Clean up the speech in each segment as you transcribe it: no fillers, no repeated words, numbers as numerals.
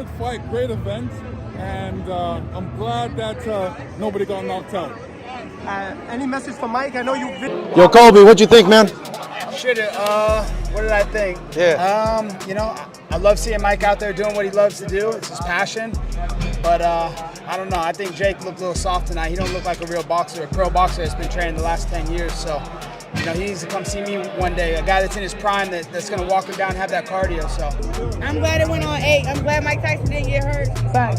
good fight, great event, and I'm glad that nobody got knocked out. Any message for Mike? I know you've been. Yo, Kobe, what you think, man? Shit, what did I think? Yeah. You know, I love seeing Mike out there doing what he loves to do. It's his passion. But I don't know. I think Jake looked a little soft tonight. He don't look like a real boxer, a pro boxer that's been training the last 10 years. So, you know, he needs to come see me one day. A guy that's in his prime that's going to walk him down and have that cardio. So, I'm glad it went on 8. I'm glad Mike Tyson didn't get hurt. I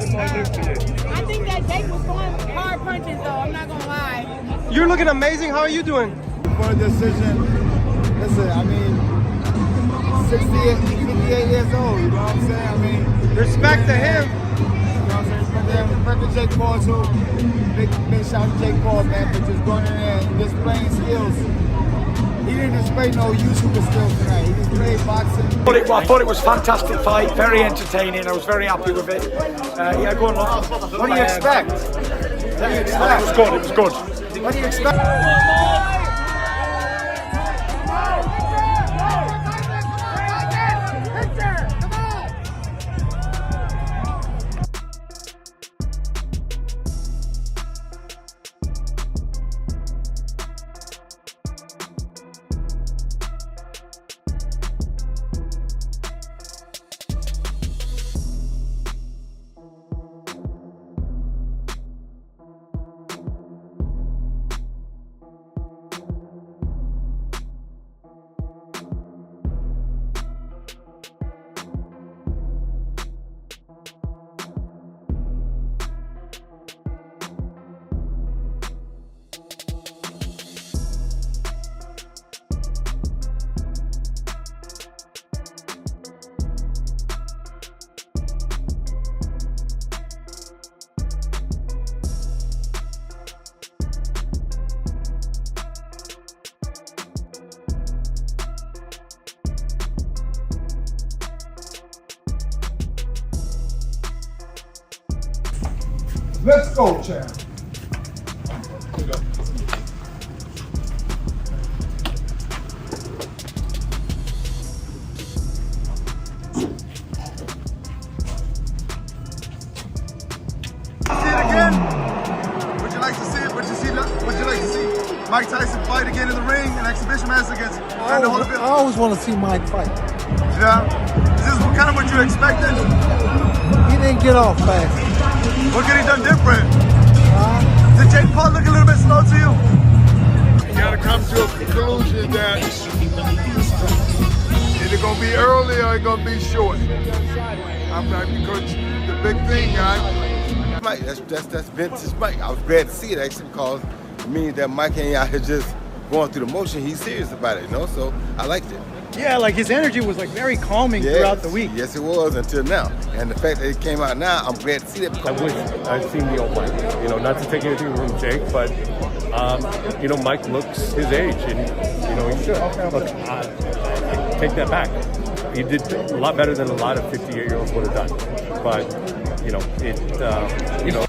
think that Jake was throwing hard punches, though. I'm not going to lie. You're looking amazing. How are you doing? For a decision, listen, I mean, 68, 58 years old, you know what I'm saying? I mean, Respect to him. You know what I'm saying? Respect to him. Respect to Jake Paul, too. Big shout out to Jake Paul, man, for just going in there and displaying skills. He didn't display no YouTuber skills tonight. He displayed boxing. I thought it was a fantastic fight, very entertaining. I was very happy with it. Yeah, go on, look. What do you expect? What do you expect? It was good, it was good. What do you expect? Let's go, champ. Would you like to see Mike Tyson fight again in the ring, an exhibition match against Brandon Holyfield? I always want to see Mike fight. Yeah. Is this kind of what you expected? He didn't get off fast. What could he done different? Did Jake Paul look a little bit slow to you? You gotta come to a conclusion that either gonna be early or it's gonna be short. I'm not, because the big thing, guy. Mike, that's vintage Mike. I was glad to see it actually because it means that Mike ain't out here just going through the motion. He's serious about it, you know. So I liked it. Yeah, like his energy was like very calming throughout the week. Yes, it was until now. And the fact that it came out now, I'm glad to see that. I wish I'd seen the old Mike. You know, not to take anything from Jake, but you know, Mike looks his age, and you know he should. Look, I take that back. He did a lot better than a lot of 58-year-olds would have done. But you know, you know.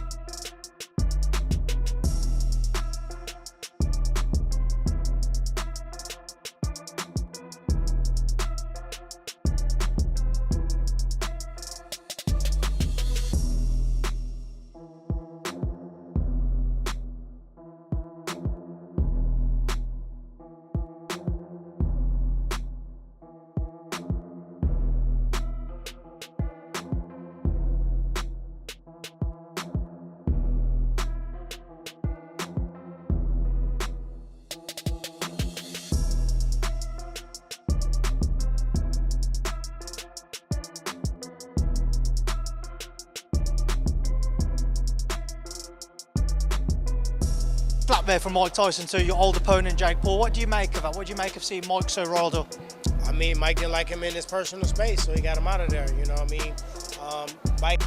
Slap there from Mike Tyson to your old opponent Jake Paul. What do you make of that? What do you make of seeing Mike so riled up? I mean, Mike didn't like him in his personal space, so he got him out of there. You know what I mean? Mike.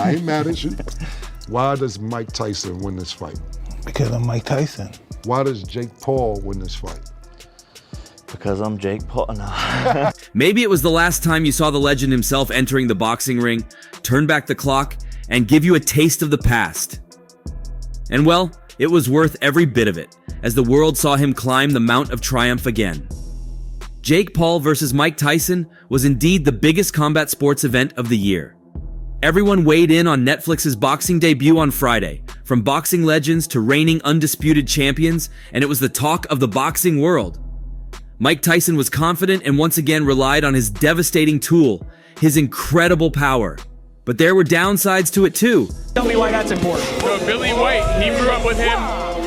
I ain't mad at you. Why does Mike Tyson win this fight? Because I'm Mike Tyson. Why does Jake Paul win this fight? Because I'm Jake Paul. No. Maybe it was the last time you saw the legend himself entering the boxing ring, turn back the clock, and give you a taste of the past. And well, it was worth every bit of it, as the world saw him climb the Mount of Triumph again. Jake Paul versus Mike Tyson was indeed the biggest combat sports event of the year. Everyone weighed in on Netflix's boxing debut on Friday, from boxing legends to reigning undisputed champions, and it was the talk of the boxing world. Mike Tyson was confident and once again relied on his devastating tool, his incredible power. But there were downsides to it too. Tell me why that's important. So Billy White, he grew up with him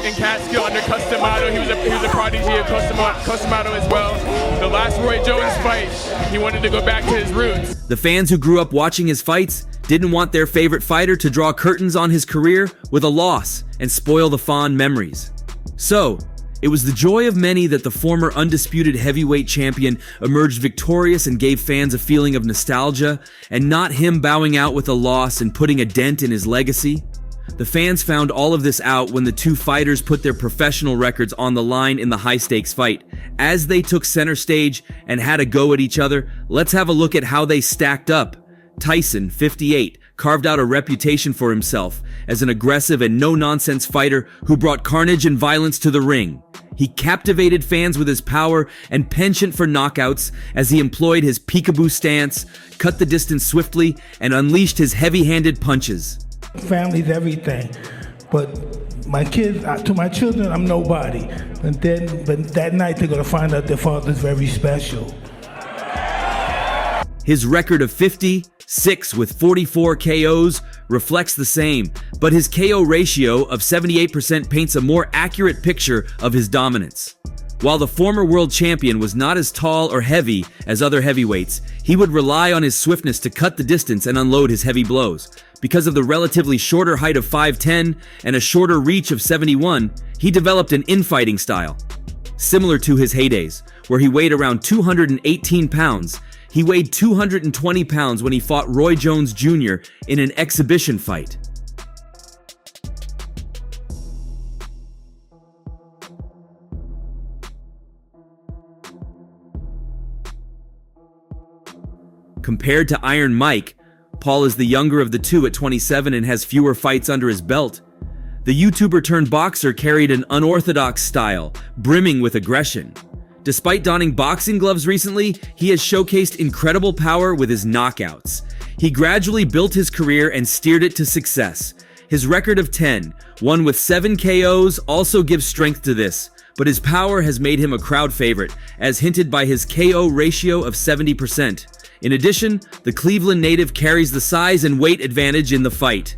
in Catskill under Customato. He was a prodigy of Customato as well. The last Roy Jones fight, he wanted to go back to his roots. The fans who grew up watching his fights didn't want their favorite fighter to draw curtains on his career with a loss and spoil the fond memories. So, it was the joy of many that the former undisputed heavyweight champion emerged victorious and gave fans a feeling of nostalgia, and not him bowing out with a loss and putting a dent in his legacy. The fans found all of this out when the two fighters put their professional records on the line in the high-stakes fight. As they took center stage and had a go at each other, let's have a look at how they stacked up. Tyson, 58, carved out a reputation for himself as an aggressive and no-nonsense fighter who brought carnage and violence to the ring. He captivated fans with his power and penchant for knockouts as he employed his peekaboo stance, cut the distance swiftly, and unleashed his heavy-handed punches. Family's everything, but my kids, to my children, I'm nobody. But that night they're gonna find out their father's very special. His record of 56 with 44 KOs reflects the same, but his KO ratio of 78% paints a more accurate picture of his dominance. While the former world champion was not as tall or heavy as other heavyweights, he would rely on his swiftness to cut the distance and unload his heavy blows. Because of the relatively shorter height of 5'10" and a shorter reach of 71, he developed an infighting style. Similar to his heydays, where he weighed around 218 pounds, he weighed 220 pounds when he fought Roy Jones Jr. in an exhibition fight. Compared to Iron Mike, Paul is the younger of the two at 27 and has fewer fights under his belt. The YouTuber turned boxer carried an unorthodox style, brimming with aggression. Despite donning boxing gloves recently, he has showcased incredible power with his knockouts. He gradually built his career and steered it to success. His record of 10, one with 7 KOs, also gives strength to this, but his power has made him a crowd favorite, as hinted by his KO ratio of 70%. In addition, the Cleveland native carries the size and weight advantage in the fight.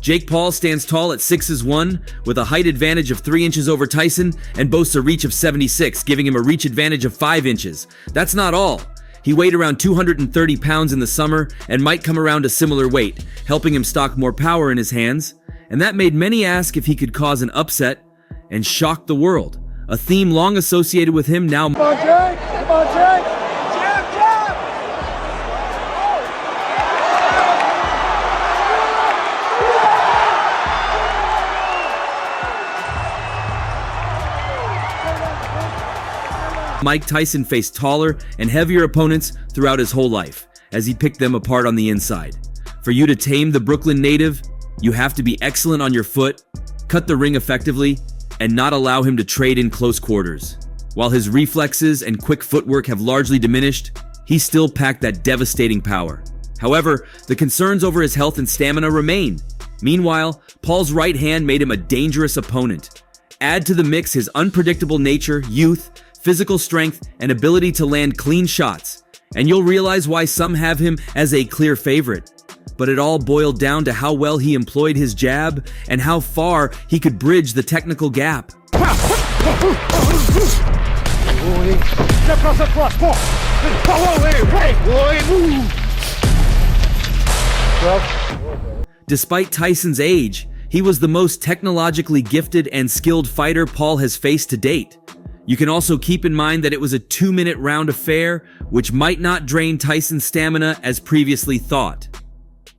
Jake Paul stands tall at 6'1", with a height advantage of 3 inches over Tyson, and boasts a reach of 76, giving him a reach advantage of 5 inches. That's not all. He weighed around 230 pounds in the summer and might come around a similar weight, helping him stock more power in his hands. And that made many ask if he could cause an upset and shock the world, a theme long associated with him now. Come on, Jake! Come on, Jake! Jab, jab! Mike Tyson faced taller and heavier opponents throughout his whole life, as he picked them apart on the inside. For you to tame the Brooklyn native, you have to be excellent on your foot, cut the ring effectively, and not allow him to trade in close quarters. While his reflexes and quick footwork have largely diminished, he still packed that devastating power. However, the concerns over his health and stamina remain. Meanwhile, Paul's right hand made him a dangerous opponent. Add to the mix his unpredictable nature, youth, physical strength, and ability to land clean shots, and you'll realize why some have him as a clear favorite. But it all boiled down to how well he employed his jab and how far he could bridge the technical gap. Despite Tyson's age, he was the most technologically gifted and skilled fighter Paul has faced to date. You can also keep in mind that it was a 2-minute round affair, which might not drain Tyson's stamina as previously thought.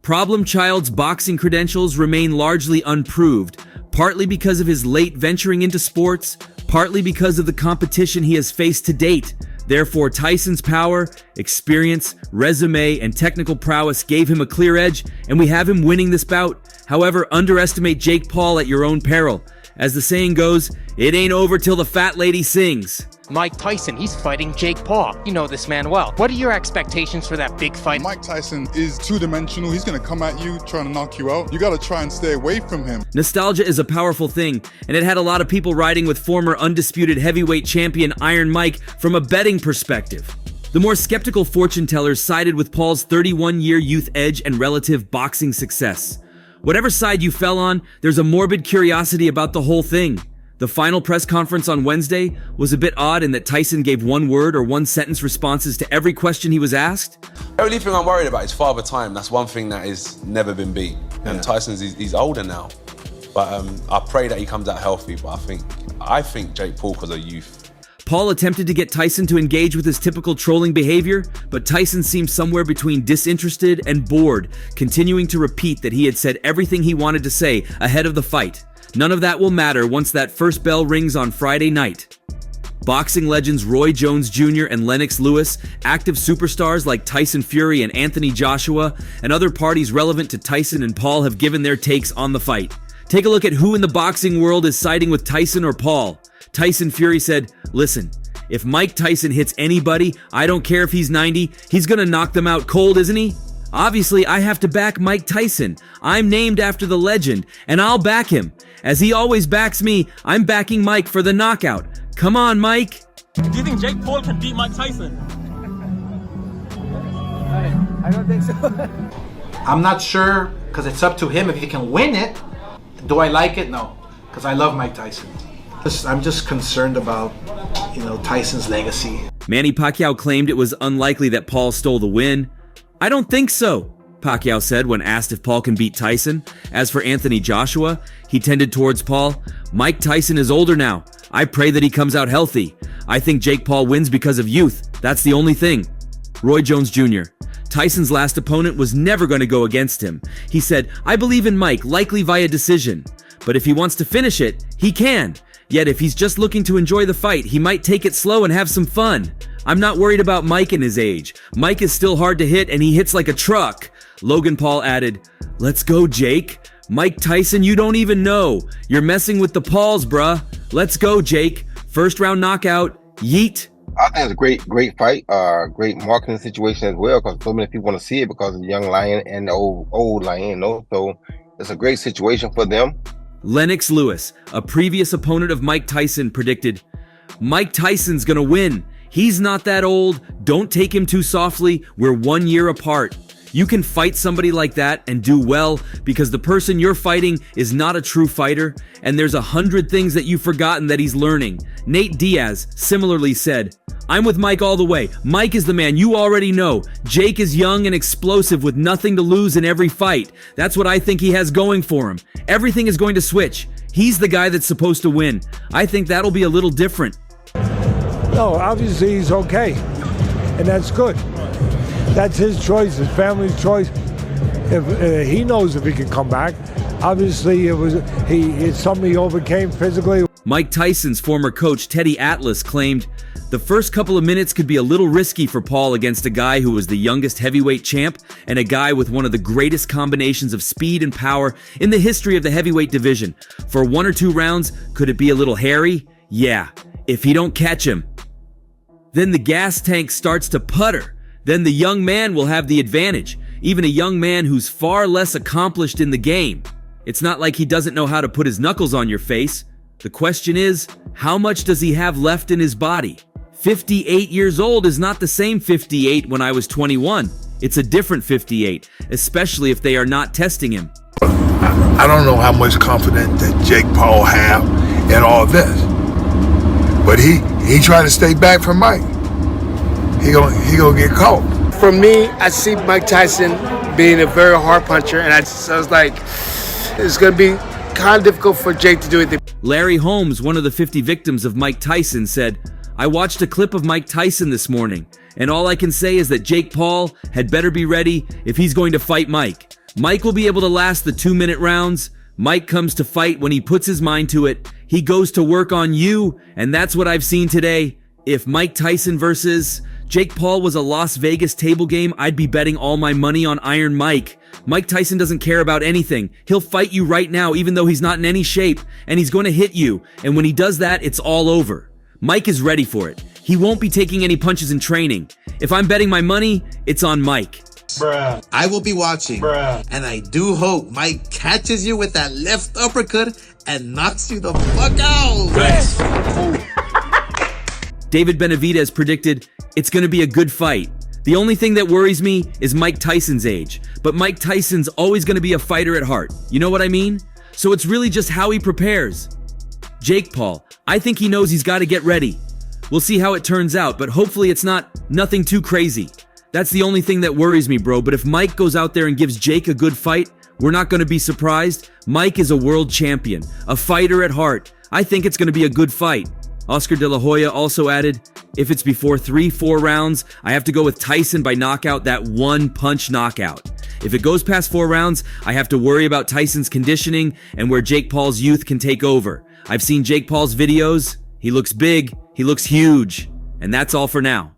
Problem Child's boxing credentials remain largely unproved, partly because of his late venturing into sports, partly because of the competition he has faced to date. Therefore, Tyson's power, experience, resume, and technical prowess gave him a clear edge, and we have him winning this bout. However, underestimate Jake Paul at your own peril. As the saying goes, it ain't over till the fat lady sings. Mike Tyson, he's fighting Jake Paul. You know this man well. What are your expectations for that big fight? Mike Tyson is two-dimensional. He's going to come at you, trying to knock you out. You got to try and stay away from him. Nostalgia is a powerful thing, and it had a lot of people riding with former undisputed heavyweight champion Iron Mike from a betting perspective. The more skeptical fortune tellers sided with Paul's 31-year youth edge and relative boxing success. Whatever side you fell on, there's a morbid curiosity about the whole thing. The final press conference on Wednesday was a bit odd in that Tyson gave one-word or one-sentence responses to every question he was asked. The only thing I'm worried about is Father Time. That's one thing that has never been beat. And Tyson's, he's older now. But I pray that he comes out healthy. But I think Jake Paul because of youth. Paul attempted to get Tyson to engage with his typical trolling behavior, but Tyson seemed somewhere between disinterested and bored, continuing to repeat that he had said everything he wanted to say ahead of the fight. None of that will matter once that first bell rings on Friday night. Boxing legends Roy Jones Jr. and Lennox Lewis, active superstars like Tyson Fury and Anthony Joshua, and other parties relevant to Tyson and Paul have given their takes on the fight. Take a look at who in the boxing world is siding with Tyson or Paul. Tyson Fury said, "Listen, if Mike Tyson hits anybody, I don't care if he's 90, he's gonna knock them out cold, isn't he? Obviously, I have to back Mike Tyson. I'm named after the legend, and I'll back him. As he always backs me, I'm backing Mike for the knockout. Come on, Mike." Do you think Jake Paul can beat Mike Tyson? I don't think so. I'm not sure, because it's up to him if he can win it. Do I like it? No, because I love Mike Tyson. I'm just concerned about, Tyson's legacy. Manny Pacquiao claimed it was unlikely that Paul stole the win. "I don't think so," Pacquiao said when asked if Paul can beat Tyson. As for Anthony Joshua, he tended towards Paul. "Mike Tyson is older now. I pray that he comes out healthy. I think Jake Paul wins because of youth. That's the only thing." Roy Jones Jr. Tyson's last opponent was never going to go against him. He said, "I believe in Mike, likely via decision. But if he wants to finish it, he can. Yet if he's just looking to enjoy the fight, he might take it slow and have some fun. I'm not worried about Mike and his age. Mike is still hard to hit and he hits like a truck." Logan Paul added, "Let's go, Jake. Mike Tyson, you don't even know. You're messing with the Pauls, bruh. Let's go, Jake. First round knockout. Yeet." I think it's a great fight. Great marketing situation as well, because so many people want to see it because of the young lion and the old lion. So it's a great situation for them. Lennox Lewis, a previous opponent of Mike Tyson, predicted, "Mike Tyson's gonna win. He's not that old. Don't take him too softly. We're 1 year apart. You can fight somebody like that and do well because the person you're fighting is not a true fighter, and there's 100 things that you've forgotten that he's learning." Nate Diaz similarly said, "I'm with Mike all the way. Mike is the man you already know. Jake is young and explosive with nothing to lose in every fight. That's what I think he has going for him. Everything is going to switch. He's the guy that's supposed to win. I think that'll be a little different." No, obviously he's okay, and that's good. That's his choice, his family's choice. If he knows if he can come back. Obviously, it's something he overcame physically. Mike Tyson's former coach Teddy Atlas claimed, "The first couple of minutes could be a little risky for Paul against a guy who was the youngest heavyweight champ and a guy with one of the greatest combinations of speed and power in the history of the heavyweight division. For 1 or 2 rounds, could it be a little hairy? Yeah, if he don't catch him. Then the gas tank starts to putter. Then the young man will have the advantage, even a young man who's far less accomplished in the game. It's not like he doesn't know how to put his knuckles on your face. The question is, how much does he have left in his body? 58 years old is not the same 58 when I was 21. It's a different 58, especially if they are not testing him." I don't know how much confidence that Jake Paul have in all this, but he tried to stay back from Mike. He gonna get caught. For me, I see Mike Tyson being a very hard puncher, and I was like, it's gonna be kind of difficult for Jake to do anything. Larry Holmes, one of the 50 victims of Mike Tyson, said, "I watched a clip of Mike Tyson this morning, and all I can say is that Jake Paul had better be ready if he's going to fight Mike. Mike will be able to last the 2-minute rounds. Mike comes to fight when he puts his mind to it. He goes to work on you, and that's what I've seen today. If Mike Tyson versus Jake Paul was a Las Vegas table game, I'd be betting all my money on Iron Mike. Mike Tyson doesn't care about anything. He'll fight you right now, even though he's not in any shape, and he's going to hit you. And when he does that, it's all over. Mike is ready for it. He won't be taking any punches in training. If I'm betting my money, it's on Mike. Bruh. I will be watching. Bruh. And I do hope Mike catches you with that left uppercut and knocks you the fuck out. David Benavidez predicted it's going to be a good fight. The only thing that worries me is Mike Tyson's age. But Mike Tyson's always going to be a fighter at heart. You know what I mean? So it's really just how he prepares. Jake Paul, I think he knows he's got to get ready. We'll see how it turns out, but hopefully it's nothing too crazy. That's the only thing that worries me, bro. But if Mike goes out there and gives Jake a good fight, we're not going to be surprised. Mike is a world champion, a fighter at heart. I think it's going to be a good fight. Oscar De La Hoya also added, if it's before 3-4 rounds, I have to go with Tyson by knockout, that one-punch knockout. If it goes past 4 rounds, I have to worry about Tyson's conditioning and where Jake Paul's youth can take over. I've seen Jake Paul's videos. He looks big, he looks huge, and that's all for now.